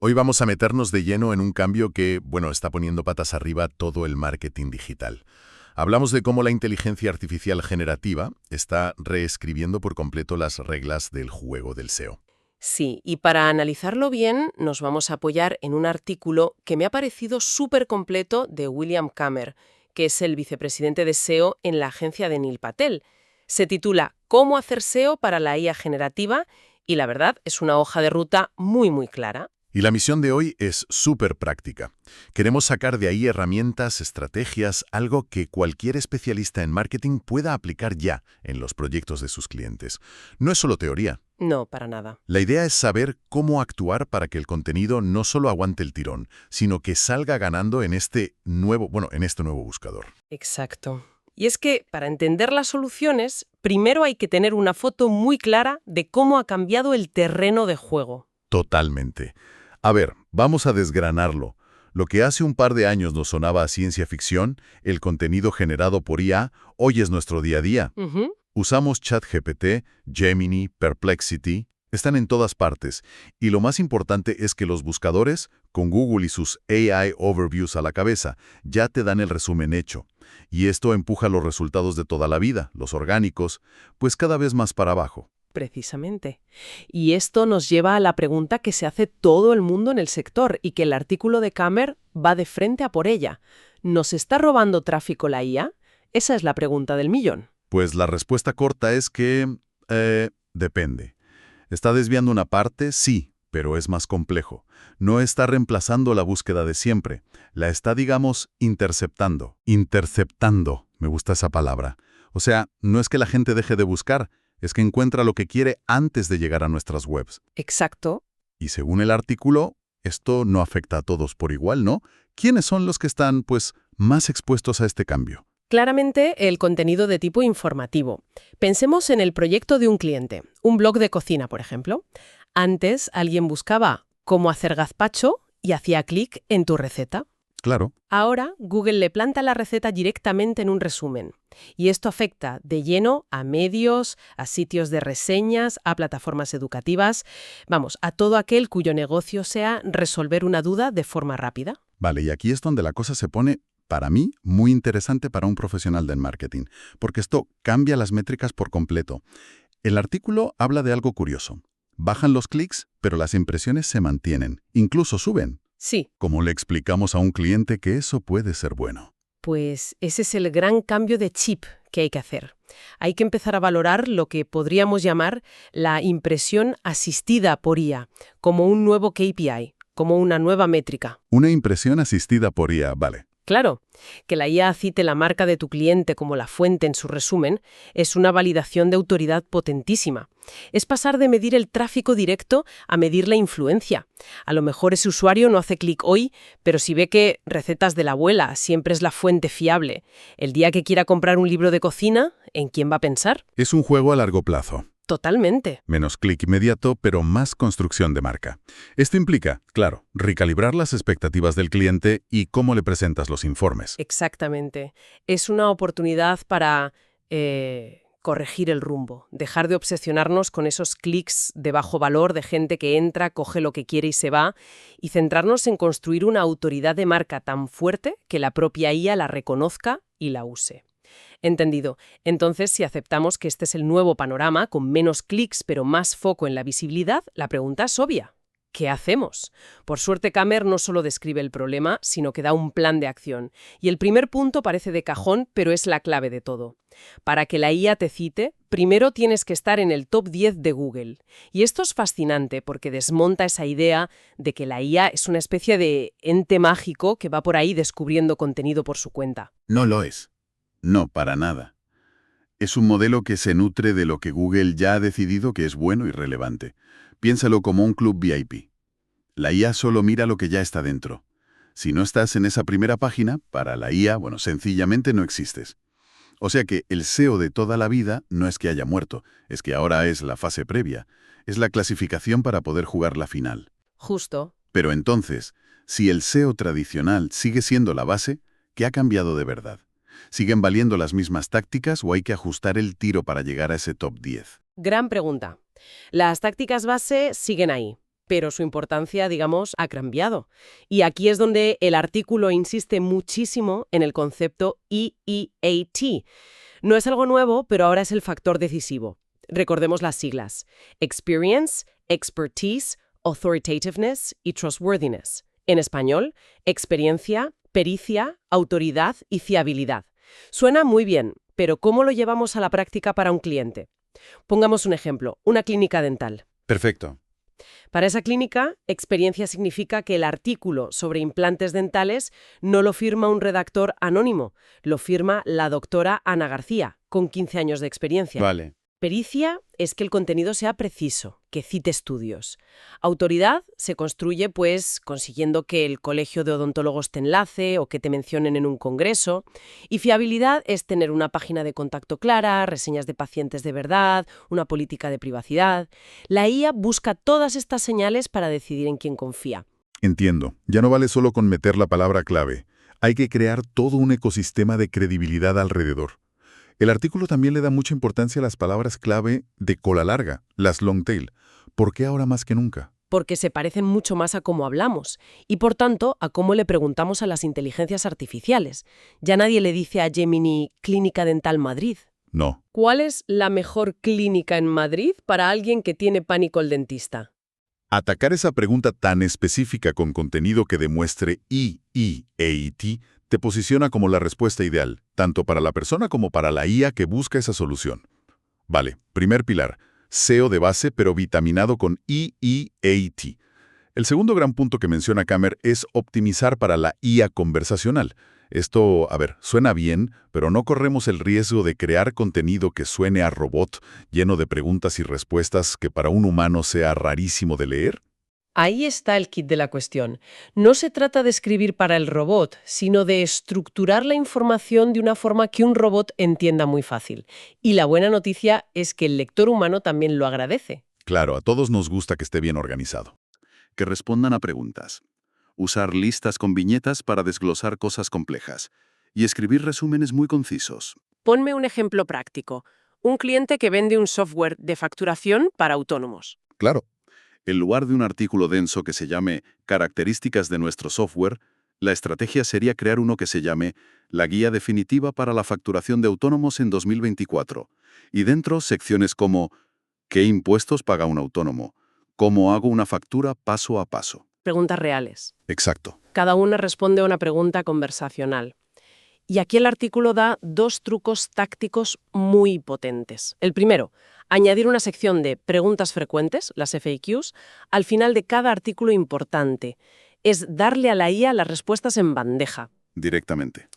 Hoy vamos a meternos de lleno en un cambio que, bueno, está poniendo patas arriba todo el marketing digital. Hablamos de cómo la inteligencia artificial generativa está reescribiendo por completo las reglas del juego del SEO. Sí, y para analizarlo bien nos vamos a apoyar en un artículo que me ha parecido súper completo de William Kammer, que es el vicepresidente de SEO en la agencia de Neil Patel. Se titula «Cómo hacer SEO para la IA generativa» y la verdad es una hoja de ruta muy clara. Y la misión de hoy es súper práctica. Queremos sacar de ahí herramientas, estrategias, algo que cualquier especialista en marketing pueda aplicar ya en los proyectos de sus clientes. No es solo teoría. No, para nada. La idea es saber cómo actuar para que el contenido no solo aguante el tirón, sino que salga ganando en este nuevo buscador. Exacto. Y es que, para entender las soluciones, primero hay que tener una foto muy clara de cómo ha cambiado el terreno de juego. Totalmente. A ver, vamos a desgranarlo. Lo que hace un par de años nos sonaba a ciencia ficción, el contenido generado por IA, hoy es nuestro día a día. Usamos ChatGPT, Gemini, Perplexity, están en todas partes. Y lo más importante es que los buscadores, con Google y sus AI Overviews a la cabeza, ya te dan el resumen hecho. Y esto empuja los resultados de toda la vida, los orgánicos, pues cada vez más para abajo. Precisamente. Y esto nos lleva a la pregunta que se hace todo el mundo en el sector y que el artículo de Kammer va de frente a por ella. ¿Nos está robando tráfico la IA? Esa es la pregunta del millón. Pues la respuesta corta es que depende. ¿Está desviando una parte? Sí, pero es más complejo. No está reemplazando la búsqueda de siempre. La está, digamos, interceptando. Interceptando, me gusta esa palabra. O sea, no es que la gente deje de buscar, es que encuentra lo que quiere antes de llegar a nuestras webs. Exacto. Y según el artículo, esto no afecta a todos por igual, ¿no? ¿Quiénes son los que están, pues, más expuestos a este cambio? Claramente, el contenido de tipo informativo. Pensemos en el proyecto de un cliente, un blog de cocina, por ejemplo. Antes, alguien buscaba cómo hacer gazpacho y hacía clic en tu receta. Claro. Ahora, Google le planta la receta directamente en un resumen. Y esto afecta de lleno a medios, a sitios de reseñas, a plataformas educativas, vamos, a todo aquel cuyo negocio sea resolver una duda de forma rápida. Vale, y aquí es donde la cosa se pone, para mí, muy interesante para un profesional del marketing, porque esto cambia las métricas por completo. El artículo habla de algo curioso. Bajan los clics, pero las impresiones se mantienen, incluso suben. Sí. ¿Cómo le explicamos a un cliente que eso puede ser bueno? Pues ese es el gran cambio de chip que hay que hacer. Hay que empezar a valorar lo que podríamos llamar la impresión asistida por IA, como un nuevo KPI, como una nueva métrica. Una impresión asistida por IA, vale. Claro, que la IA cite la marca de tu cliente como la fuente en su resumen es una validación de autoridad potentísima. Es pasar de medir el tráfico directo a medir la influencia. A lo mejor ese usuario no hace clic hoy, pero si ve que recetas de la abuela siempre es la fuente fiable, el día que quiera comprar un libro de cocina, ¿en quién va a pensar? Es un juego a largo plazo. Totalmente. Menos clic inmediato, pero más construcción de marca. Esto implica, claro, recalibrar las expectativas del cliente y cómo le presentas los informes. Exactamente. Es una oportunidad para corregir el rumbo, dejar de obsesionarnos con esos clics de bajo valor de gente que entra, coge lo que quiere y se va, y centrarnos en construir una autoridad de marca tan fuerte que la propia IA la reconozca y la use. Entendido. Entonces, si aceptamos que este es el nuevo panorama, con menos clics pero más foco en la visibilidad, la pregunta es obvia. ¿Qué hacemos? Por suerte, Kammer no solo describe el problema, sino que da un plan de acción. Y el primer punto parece de cajón, pero es la clave de todo. Para que la IA te cite, primero tienes que estar en el top 10 de Google. Y esto es fascinante porque desmonta esa idea de que la IA es una especie de ente mágico que va por ahí descubriendo contenido por su cuenta. No lo es. No, para nada. Es un modelo que se nutre de lo que Google ya ha decidido que es bueno y relevante. Piénsalo como un club VIP. La IA solo mira lo que ya está dentro. Si no estás en esa primera página, para la IA, sencillamente no existes. O sea que el SEO de toda la vida no es que haya muerto, es que ahora es la fase previa. Es la clasificación para poder jugar la final. Justo. Pero entonces, si el SEO tradicional sigue siendo la base, ¿qué ha cambiado de verdad? ¿Siguen valiendo las mismas tácticas o hay que ajustar el tiro para llegar a ese top 10? Gran pregunta. Las tácticas base siguen ahí. pero su importancia, digamos, ha cambiado. Y aquí es donde el artículo insiste muchísimo en el concepto EEAT. No es algo nuevo, pero ahora es el factor decisivo. Recordemos las siglas: Experience, Expertise, Authoritativeness y Trustworthiness. En español, experiencia, pericia, autoridad y fiabilidad. Suena muy bien, pero ¿cómo lo llevamos a la práctica para un cliente? Pongamos un ejemplo, una clínica dental. Perfecto. Para esa clínica, experiencia significa que el artículo sobre implantes dentales no lo firma un redactor anónimo, lo firma la doctora Ana García, con 15 años de experiencia. Vale. Pericia es que el contenido sea preciso, que cite estudios. Autoridad se construye, pues, consiguiendo que el colegio de odontólogos te enlace o que te mencionen en un congreso. Y fiabilidad es tener una página de contacto clara, reseñas de pacientes de verdad, una política de privacidad. La IA busca todas estas señales para decidir en quién confía. Entiendo. Ya no vale solo con meter la palabra clave. Hay que crear todo un ecosistema de credibilidad alrededor. El artículo también le da mucha importancia a las palabras clave de cola larga, las long tail. ¿Por qué ahora más que nunca? Porque se parecen mucho más a cómo hablamos y, por tanto, a cómo le preguntamos a las inteligencias artificiales. Ya nadie le dice a Gemini Clínica Dental Madrid. No. ¿Cuál es la mejor clínica en Madrid para alguien que tiene pánico al dentista? Atacar esa pregunta tan específica con contenido que demuestre EEAT te posiciona como la respuesta ideal, tanto para la persona como para la IA que busca esa solución. Vale, primer pilar, SEO de base pero vitaminado con EEAT. El segundo gran punto que menciona Kammer es optimizar para la IA conversacional. Esto, suena bien, pero no corremos el riesgo de crear contenido que suene a robot, lleno de preguntas y respuestas que para un humano sea rarísimo de leer. Ahí está el kit de la cuestión. No se trata de escribir para el robot, sino de estructurar la información de una forma que un robot entienda muy fácil. Y la buena noticia es que el lector humano también lo agradece. Claro, a todos nos gusta que esté bien organizado. Que respondan a preguntas. Usar listas con viñetas para desglosar cosas complejas. Y escribir resúmenes muy concisos. Ponme un ejemplo práctico. Un cliente que vende un software de facturación para autónomos. Claro. En lugar de un artículo denso que se llame Características de nuestro software, la estrategia sería crear uno que se llame La guía definitiva para la facturación de autónomos en 2024. Y dentro secciones como ¿qué impuestos paga un autónomo? ¿Cómo hago una factura paso a paso? Preguntas reales. Exacto. Cada una responde a una pregunta conversacional. Y aquí el artículo da 2 trucos tácticos muy potentes. El primero, añadir una sección de preguntas frecuentes, las FAQs, al final de cada artículo importante. Es darle a la IA las respuestas en bandeja. Directamente.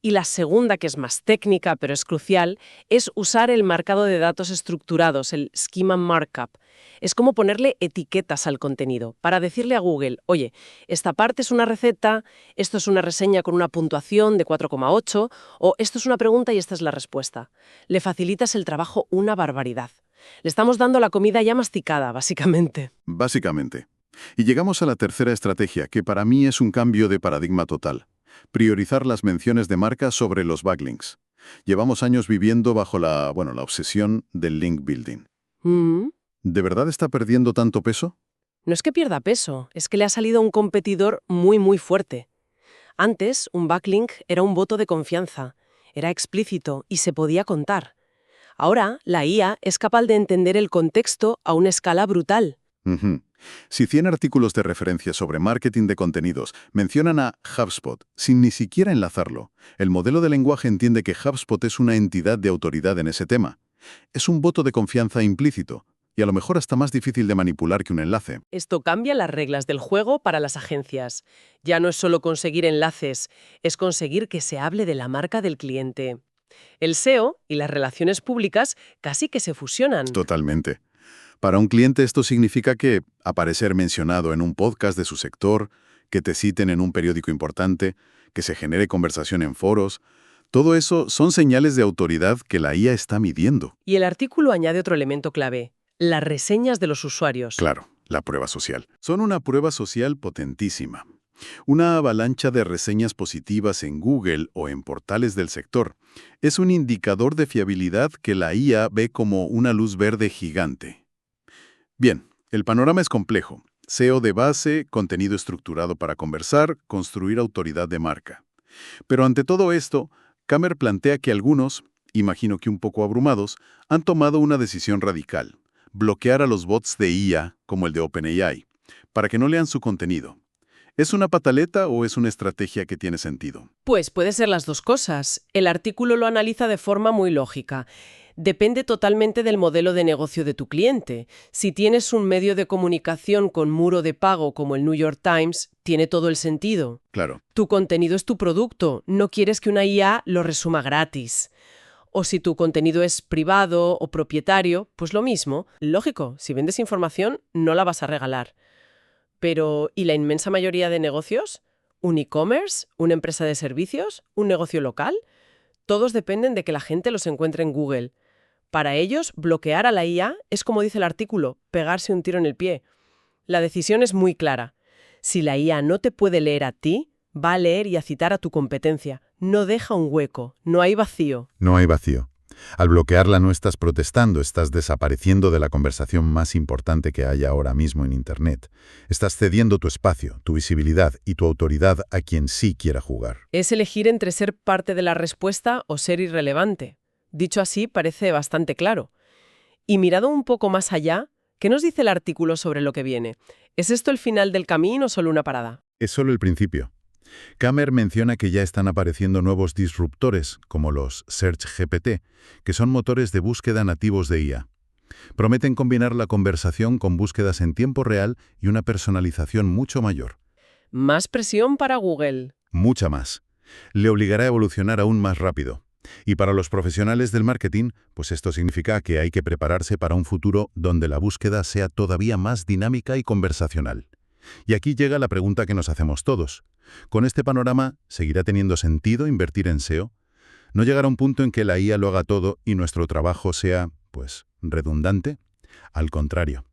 Y la segunda, que es más técnica, pero es crucial, es usar el marcado de datos estructurados, el Schema Markup. Es como ponerle etiquetas al contenido, para decirle a Google, oye, esta parte es una receta, esto es una reseña con una puntuación de 4,8, o esto es una pregunta y esta es la respuesta. Le facilitas el trabajo una barbaridad. Le estamos dando la comida ya masticada, básicamente. Básicamente. Y llegamos a la tercera estrategia, que para mí es un cambio de paradigma total. Priorizar las menciones de marca sobre los backlinks. Llevamos años viviendo bajo la obsesión del link building. ¿De verdad está perdiendo tanto peso? No es que pierda peso, es que le ha salido un competidor muy, muy fuerte. Antes, un backlink era un voto de confianza, era explícito y se podía contar. Ahora, la IA es capaz de entender el contexto a una escala brutal. Ujú. Si 100 artículos de referencia sobre marketing de contenidos mencionan a HubSpot sin ni siquiera enlazarlo, el modelo de lenguaje entiende que HubSpot es una entidad de autoridad en ese tema. Es un voto de confianza implícito, y a lo mejor hasta más difícil de manipular que un enlace. Esto cambia las reglas del juego para las agencias. Ya no es solo conseguir enlaces, es conseguir que se hable de la marca del cliente. El SEO y las relaciones públicas casi que se fusionan. Totalmente. Para un cliente esto significa que aparecer mencionado en un podcast de su sector, que te citen en un periódico importante, que se genere conversación en foros, todo eso son señales de autoridad que la IA está midiendo. Y el artículo añade otro elemento clave, las reseñas de los usuarios. Claro, la prueba social. Son una prueba social potentísima. Una avalancha de reseñas positivas en Google o en portales del sector es un indicador de fiabilidad que la IA ve como una luz verde gigante. Bien, el panorama es complejo. SEO de base, contenido estructurado para conversar, construir autoridad de marca. Pero ante todo esto, Kammer plantea que algunos, imagino que un poco abrumados, han tomado una decisión radical: bloquear a los bots de IA, como el de OpenAI, para que no lean su contenido. ¿Es una pataleta o es una estrategia que tiene sentido? Pues puede ser las dos cosas. El artículo lo analiza de forma muy lógica. Depende totalmente del modelo de negocio de tu cliente. Si tienes un medio de comunicación con muro de pago como el New York Times, tiene todo el sentido. Claro. Tu contenido es tu producto, no quieres que una IA lo resuma gratis. O si tu contenido es privado o propietario, pues lo mismo. Lógico, si vendes información, no la vas a regalar. Pero, ¿y la inmensa mayoría de negocios? ¿Un e-commerce? ¿Una empresa de servicios? ¿Un negocio local? Todos dependen de que la gente los encuentre en Google. Para ellos, bloquear a la IA es, como dice el artículo, pegarse un tiro en el pie. La decisión es muy clara. Si la IA no te puede leer a ti, va a leer y a citar a tu competencia. No deja un hueco, no hay vacío. No hay vacío. Al bloquearla no estás protestando, estás desapareciendo de la conversación más importante que hay ahora mismo en Internet. Estás cediendo tu espacio, tu visibilidad y tu autoridad a quien sí quiera jugar. Es elegir entre ser parte de la respuesta o ser irrelevante. Dicho así, parece bastante claro. Y mirado un poco más allá, ¿qué nos dice el artículo sobre lo que viene? ¿Es esto el final del camino o solo una parada? Es solo el principio. Kammer menciona que ya están apareciendo nuevos disruptores, como los SearchGPT, que son motores de búsqueda nativos de IA. Prometen combinar la conversación con búsquedas en tiempo real y una personalización mucho mayor. Más presión para Google. Mucha más. Le obligará a evolucionar aún más rápido. Y para los profesionales del marketing, pues esto significa que hay que prepararse para un futuro donde la búsqueda sea todavía más dinámica y conversacional. Y aquí llega la pregunta que nos hacemos todos. ¿Con este panorama seguirá teniendo sentido invertir en SEO? ¿No llegará un punto en que la IA lo haga todo y nuestro trabajo sea, pues, redundante? Al contrario.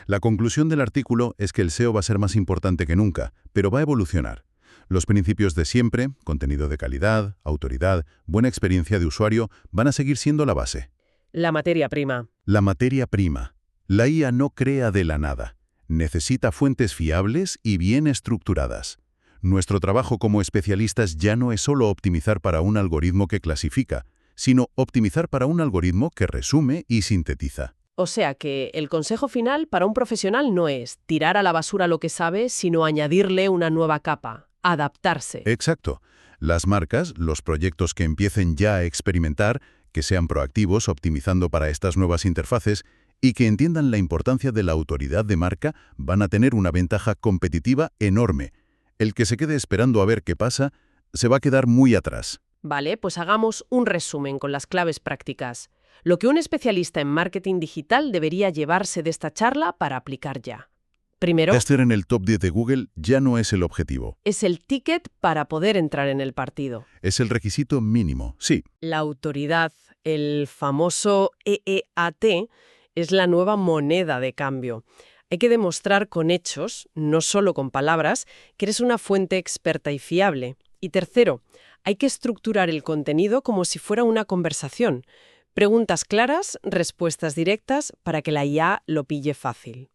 La conclusión del artículo es que el SEO va a ser más importante que nunca, pero va a evolucionar. Los principios de siempre, contenido de calidad, autoridad, buena experiencia de usuario, van a seguir siendo la base. La materia prima. La materia prima. La IA no crea de la nada. Necesita fuentes fiables y bien estructuradas. Nuestro trabajo como especialistas ya no es solo optimizar para un algoritmo que clasifica, sino optimizar para un algoritmo que resume y sintetiza. O sea que el consejo final para un profesional no es tirar a la basura lo que sabe, sino añadirle una nueva capa, adaptarse. Exacto. Las marcas, los proyectos que empiecen ya a experimentar, que sean proactivos optimizando para estas nuevas interfaces y que entiendan la importancia de la autoridad de marca, van a tener una ventaja competitiva enorme. El que se quede esperando a ver qué pasa, se va a quedar muy atrás. Vale, pues hagamos un resumen con las claves prácticas. Lo que un especialista en marketing digital debería llevarse de esta charla para aplicar ya. Primero, Estar en el top 10 de Google ya no es el objetivo. es el ticket para poder entrar en el partido. Es el requisito mínimo, sí. La autoridad, el famoso EEAT, es la nueva moneda de cambio. Hay que demostrar con hechos, no solo con palabras, que eres una fuente experta y fiable. Y tercero, hay que estructurar el contenido como si fuera una conversación. Preguntas claras, respuestas directas para que la IA lo pille fácil.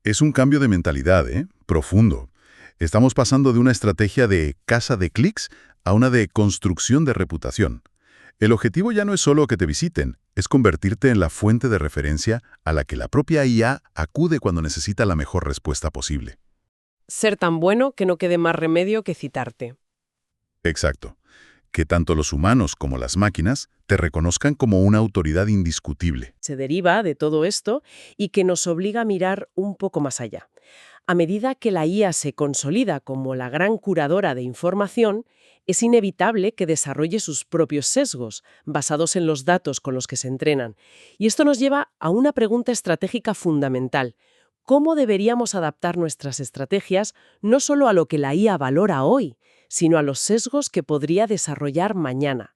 Es un cambio de mentalidad, ¿eh? Profundo. Estamos pasando de una estrategia de caza de clics a una de construcción de reputación. El objetivo ya no es solo que te visiten, es convertirte en la fuente de referencia a la que la propia IA acude cuando necesita la mejor respuesta posible. Ser tan bueno que no quede más remedio que citarte. Exacto. Que tanto los humanos como las máquinas te reconozcan como una autoridad indiscutible. Se deriva de todo esto y que nos obliga a mirar un poco más allá. A medida que la IA se consolida como la gran curadora de información, es inevitable que desarrolle sus propios sesgos, basados en los datos con los que se entrenan. Y esto nos lleva a una pregunta estratégica fundamental. ¿Cómo deberíamos adaptar nuestras estrategias no solo a lo que la IA valora hoy, sino a los sesgos que podría desarrollar mañana?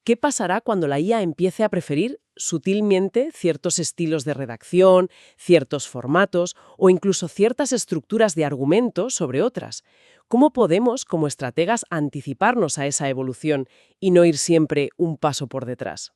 ¿Qué pasará cuando la IA empiece a preferir sutilmente ciertos estilos de redacción, ciertos formatos o incluso ciertas estructuras de argumento sobre otras? ¿Cómo podemos, como estrategas, anticiparnos a esa evolución y no ir siempre un paso por detrás?